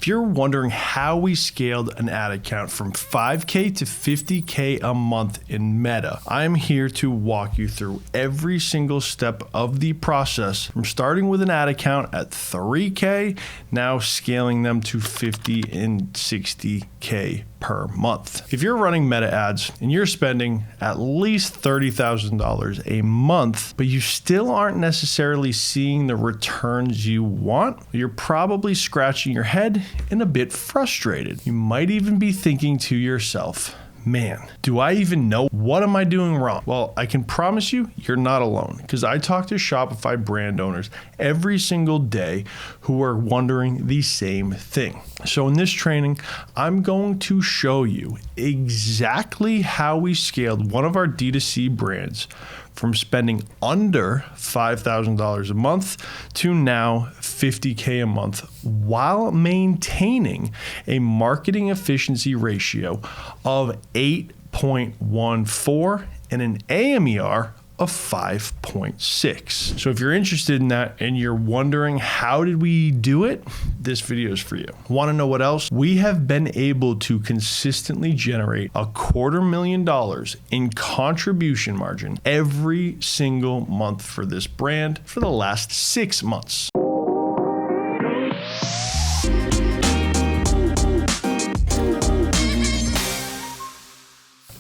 If you're wondering how we scaled an ad account from 5K to 50K a month in Meta, I'm here to walk you through every single step of the process from starting with an ad account at 3K, now scaling them to 50 and 60K per month. If you're running Meta ads and you're spending at least $30,000 a month, but you still aren't necessarily seeing the returns you want, you're probably scratching your head and a bit frustrated. You might even be thinking to yourself, man, do I even know what am I doing wrong? Well, I can promise you, you're not alone, because I talk to Shopify brand owners every single day who are wondering the same thing. So in this training, I'm going to show you exactly how we scaled one of our D2C brands from spending under $5,000 a month to now 50K a month while maintaining a marketing efficiency ratio of 8.14 and an AMER of 5.6. So if you're interested in that and you're wondering how did we do it, this video is for you. Want to know what else? We have been able to consistently generate $250,000 in contribution margin every single month for this brand for the last 6 months.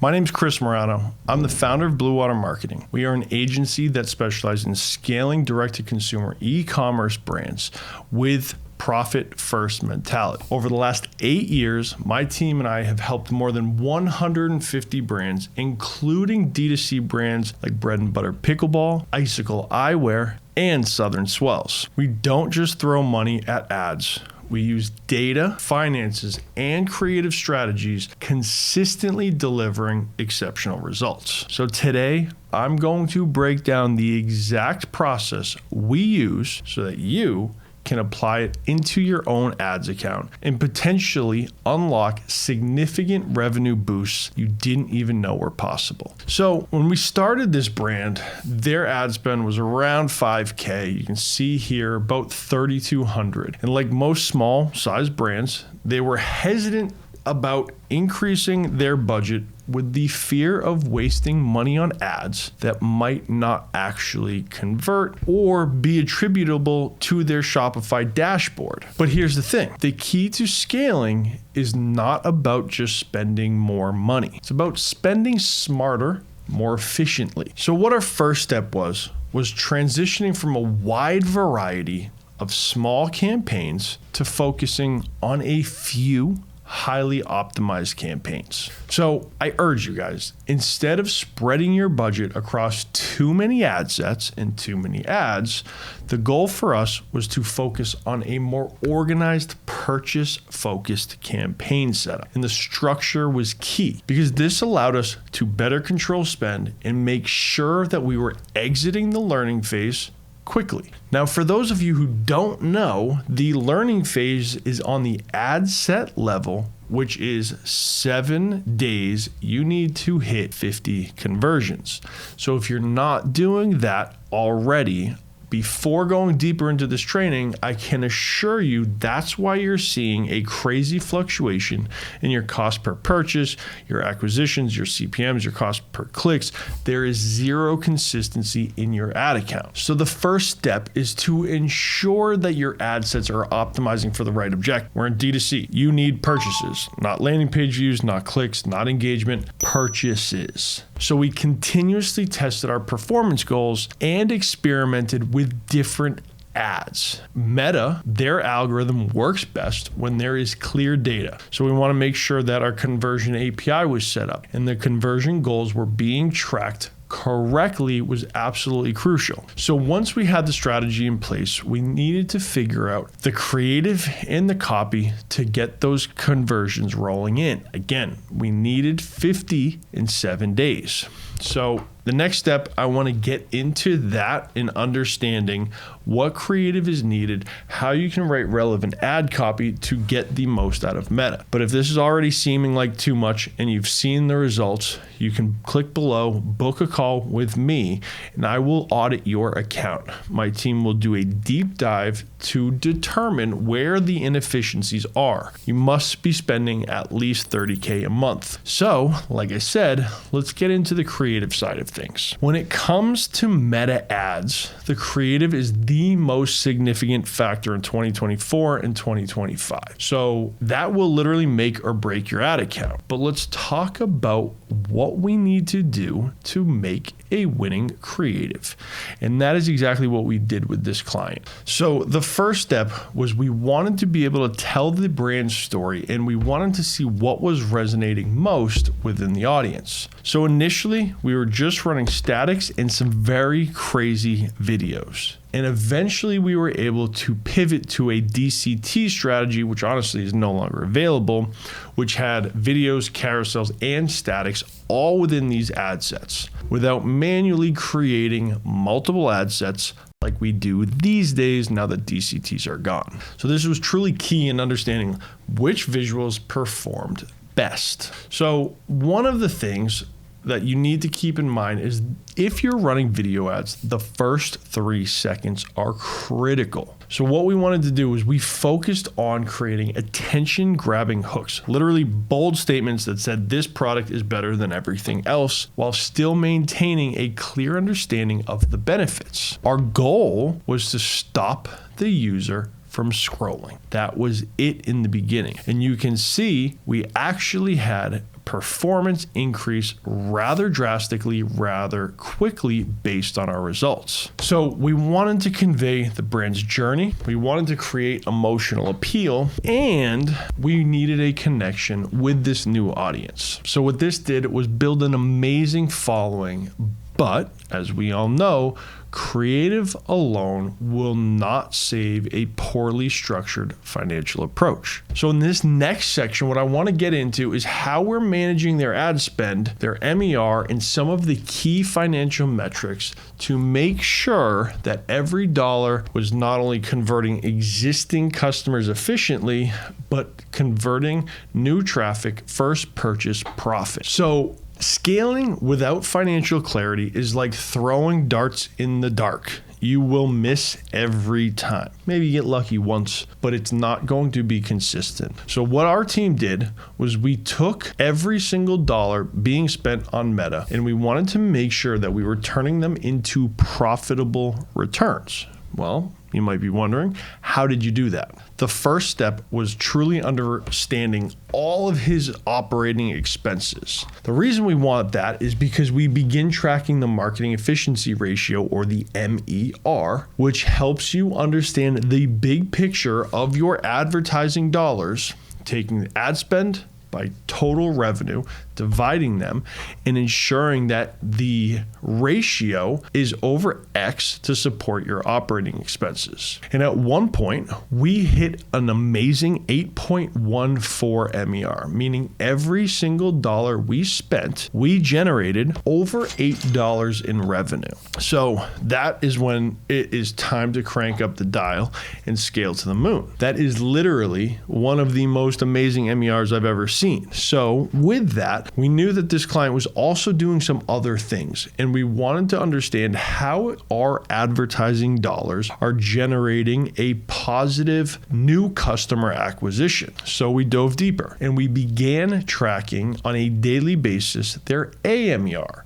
My name is Chris Marrano. I'm the founder of Blue Water Marketing. We are an agency that specializes in scaling direct-to-consumer e-commerce brands with profit-first mentality. Over the last 8 years, my team and I have helped more than 150 brands, including D2C brands like Bread and Butter Pickleball, Icicle Eyewear, and Southern Swells. We don't just throw money at ads. We use data, finances, and creative strategies, consistently delivering exceptional results. So today, I'm going to break down the exact process we use so that you can apply it into your own ads account and potentially unlock significant revenue boosts you didn't even know were possible. So when we started this brand, their ad spend was around 5K. You can see here about 3,200. And like most small size brands, they were hesitant about increasing their budget with the fear of wasting money on ads that might not actually convert or be attributable to their Shopify dashboard. But here's the thing. The key to scaling is not about just spending more money. It's about spending smarter, more efficiently. So what our first step was transitioning from a wide variety of small campaigns to focusing on a few highly optimized campaigns. So I urge you guys, instead of spreading your budget across too many ad sets and too many ads, the goal for us was to focus on a more organized, purchase-focused campaign setup. And the structure was key because this allowed us to better control spend and make sure that we were exiting the learning phase quickly. Now, for those of you who don't know, the learning phase is on the ad set level, which is 7 days you need to hit 50 conversions. So if you're not doing that already, before going deeper into this training, I can assure you that's why you're seeing a crazy fluctuation in your cost per purchase, your acquisitions, your CPMs, your cost per clicks. There is zero consistency in your ad account. So the first step is to ensure that your ad sets are optimizing for the right objective. We're in D2C. You need purchases, not landing page views, not clicks, not engagement, purchases. So we continuously tested our performance goals and experimented with different ads. Meta, their algorithm works best when there is clear data. So we want to make sure that our conversion API was set up and the conversion goals were being tracked correctly was absolutely crucial. So once we had the strategy in place, we needed to figure out the creative and the copy to get those conversions rolling in. Again, we needed 50 in 7 days. So the next step, I want to get into that in understanding what creative is needed, how you can write relevant ad copy to get the most out of Meta. But if this is already seeming like too much and you've seen the results, you can click below, book a call with me, and I will audit your account. My team will do a deep dive to determine where the inefficiencies are. You must be spending at least $30K a month. So, like I said, let's get into the creative side of things. When it comes to Meta ads, the creative is the most significant factor in 2024 and 2025. So that will literally make or break your ad account. But let's talk about what we need to do to make a winning creative. And that is exactly what we did with this client. So the first step was we wanted to be able to tell the brand story, and we wanted to see what was resonating most within the audience. So initially, we were just running statics and some very crazy videos. And eventually we were able to pivot to a DCT strategy, which honestly is no longer available, which had videos, carousels, and statics all within these ad sets without manually creating multiple ad sets like we do these days now that DCTs are gone. So this was truly key in understanding which visuals performed best. So one of the things that you need to keep in mind is if you're running video ads, the first 3 seconds are critical. So what we wanted to do is we focused on creating attention-grabbing hooks, literally bold statements that said this product is better than everything else, while still maintaining a clear understanding of the benefits. Our goal was to stop the user from scrolling. That was it in the beginning. And you can see we actually had performance increase rather drastically, rather quickly based on our results. So we wanted to convey the brand's journey, we wanted to create emotional appeal, and we needed a connection with this new audience. So what this did was build an amazing following, but as we all know, creative alone will not save a poorly structured financial approach. So in this next section, what I want to get into is how we're managing their ad spend, their MER, and some of the key financial metrics to make sure that every dollar was not only converting existing customers efficiently, but converting new traffic, first purchase profit. So scaling without financial clarity is like throwing darts in the dark. You will miss every time. Maybe you get lucky once, but it's not going to be consistent. So what our team did was we took every single dollar being spent on Meta, and we wanted to make sure that we were turning them into profitable returns. Well, you might be wondering, how did you do that? The first step was truly understanding all of his operating expenses. The reason we want that is because we begin tracking the marketing efficiency ratio, or the MER, which helps you understand the big picture of your advertising dollars, taking the ad spend by total revenue, dividing them, and ensuring that the ratio is over X to support your operating expenses. And at one point, we hit an amazing 8.14 MER, meaning every single dollar we spent, we generated over $8 in revenue. So that is when it is time to crank up the dial and scale to the moon. That is literally one of the most amazing MERs I've ever seen. So with that, we knew that this client was also doing some other things, and we wanted to understand how our advertising dollars are generating a positive new customer acquisition. So we dove deeper and we began tracking on a daily basis their AMER,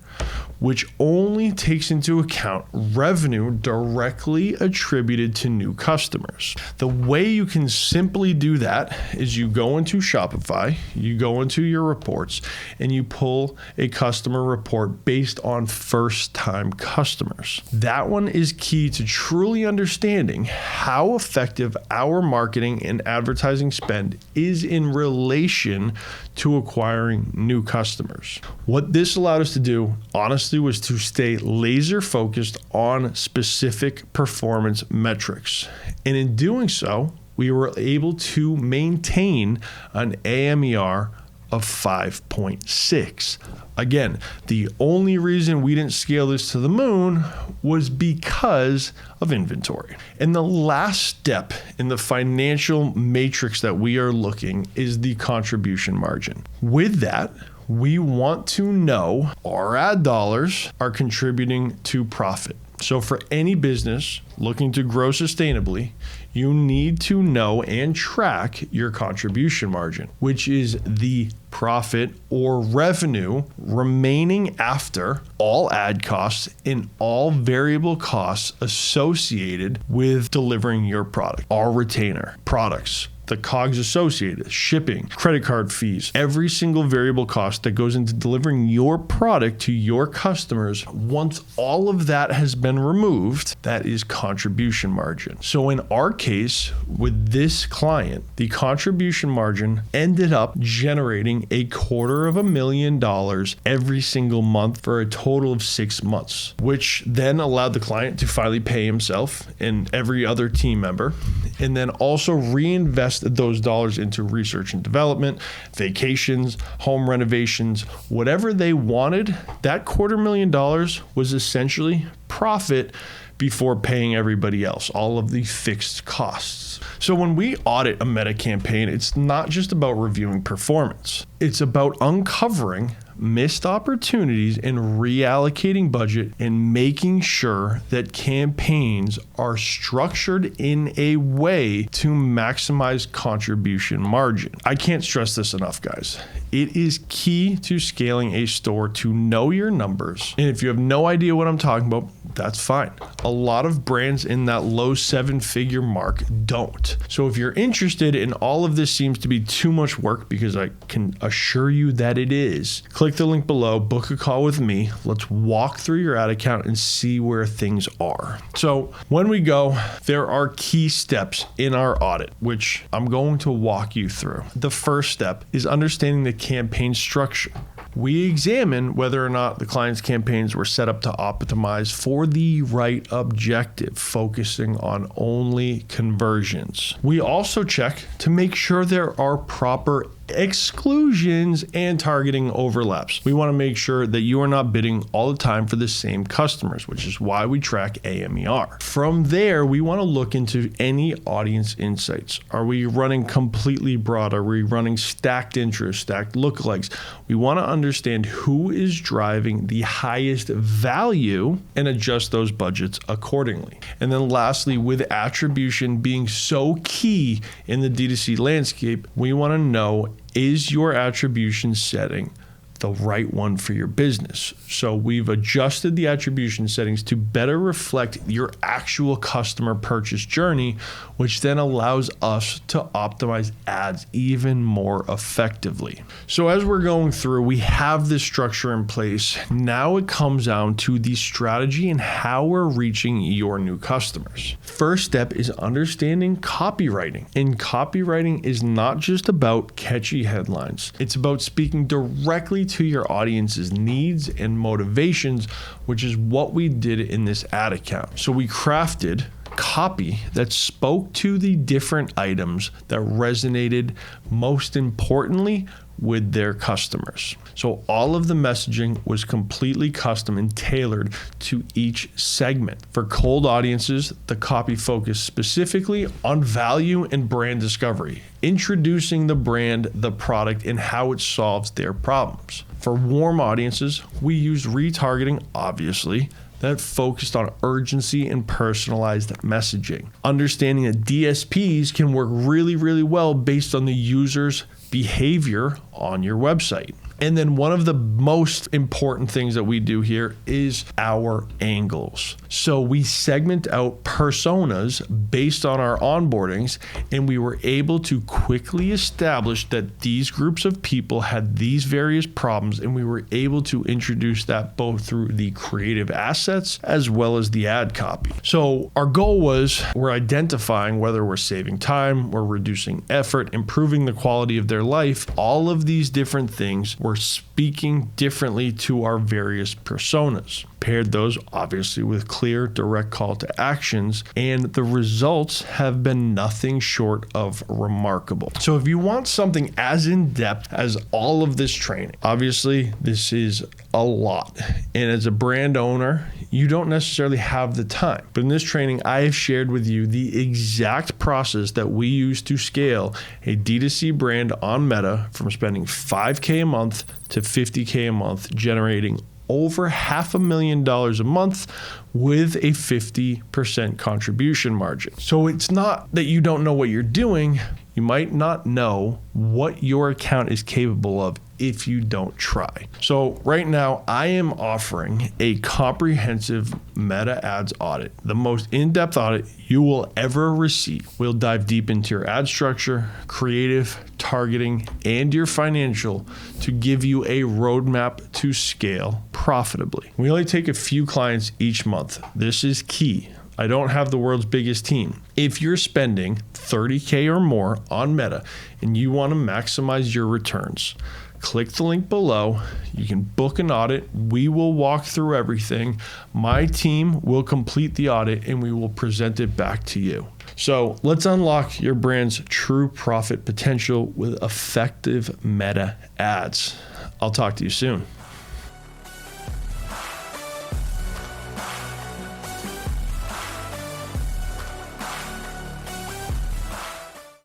which only takes into account revenue directly attributed to new customers. The way you can simply do that is you go into Shopify, you go into your reports, and you pull a customer report based on first-time customers. That one is key to truly understanding how effective our marketing and advertising spend is in relation to acquiring new customers. What this allowed us to do, honestly, was to stay laser focused on specific performance metrics. And in doing so, we were able to maintain an AMER of 5.6. Again, the only reason we didn't scale this to the moon was because of inventory. And the last step in the financial matrix that we are looking is the contribution margin. With that, we want to know our ad dollars are contributing to profit. So for any business looking to grow sustainably, you need to know and track your contribution margin, which is the profit or revenue remaining after all ad costs and all variable costs associated with delivering your product. Our retainer, products, the COGS associated, shipping, credit card fees, every single variable cost that goes into delivering your product to your customers. Once all of that has been removed, that is contribution margin. So in our case, with this client, the contribution margin ended up generating $250,000 every single month for a total of 6 months, which then allowed the client to finally pay himself and every other team member, and then also reinvest those dollars into research and development, vacations, home renovations, whatever they wanted. That $250,000 was essentially profit before paying everybody else, all of the fixed costs. So when we audit a meta campaign, it's not just about reviewing performance. It's about uncovering missed opportunities and reallocating budget and making sure that campaigns are structured in a way to maximize contribution margin. I can't stress this enough, guys. It is key to scaling a store to know your numbers. And if you have no idea what I'm talking about, that's fine. A lot of brands in that low 7-figure mark don't. So if you're interested and all of this seems to be too much work, because I can assure you that it is, click the link below, book a call with me. Let's walk through your ad account and see where things are. So when we go, there are key steps in our audit, which I'm going to walk you through. The first step is understanding the campaign structure. We examine whether or not the client's campaigns were set up to optimize for the right objective, focusing on only conversions. We also check to make sure there are proper exclusions and targeting overlaps. We want to make sure that you are not bidding all the time for the same customers, which is why we track AMER. From there, we want to look into any audience insights. Are we running completely broad? Are we running stacked interest, stacked lookalikes? We want to understand who is driving the highest value and adjust those budgets accordingly. And then lastly, with attribution being so key in the D2C landscape, we want to know, is your attribution setting the right one for your business? So we've adjusted the attribution settings to better reflect your actual customer purchase journey, which then allows us to optimize ads even more effectively. So as we're going through, we have this structure in place. Now it comes down to the strategy and how we're reaching your new customers. First step is understanding copywriting. And copywriting is not just about catchy headlines. It's about speaking directly to your audience's needs and motivations, which is what we did in this ad account. So we crafted copy that spoke to the different items that resonated most importantly with their customers. So all of the messaging was completely custom and tailored to each segment. For cold audiences, the copy focused specifically on value and brand discovery, introducing the brand, the product, and how it solves their problems. For warm audiences, we used retargeting, obviously, that focused on urgency and personalized messaging. Understanding that DSPs can work really, really well based on the user's behavior on your website. And then one of the most important things that we do here is our angles. So we segment out personas based on our onboardings, and we were able to quickly establish that these groups of people had these various problems, and we were able to introduce that both through the creative assets as well as the ad copy. So our goal was, we're identifying whether we're saving time, we're reducing effort, improving the quality of their life. All of these different things were speaking speaking differently to our various personas. Paired those obviously with clear, direct call to actions, and the results have been nothing short of remarkable. So if you want something as in-depth as all of this training, obviously this is a lot. And as a brand owner, you don't necessarily have the time. But in this training, I have shared with you the exact process that we use to scale a D2C brand on Meta from spending $5K a month to $50K a month, generating over $500,000 a month with a 50% contribution margin. So it's not that you don't know what you're doing. You might not know what your account is capable of if you don't try. So right now, I am offering a comprehensive Meta ads audit, the most in-depth audit you will ever receive. We'll dive deep into your ad structure, creative, targeting, and your financial to give you a roadmap to scale profitably. We only take a few clients each month. This is key. I don't have the world's biggest team. If you're spending $30K or more on Meta and you want to maximize your returns, click the link below. You can book an audit. We will walk through everything. My team will complete the audit and we will present it back to you. So let's unlock your brand's true profit potential with effective Meta ads. I'll talk to you soon.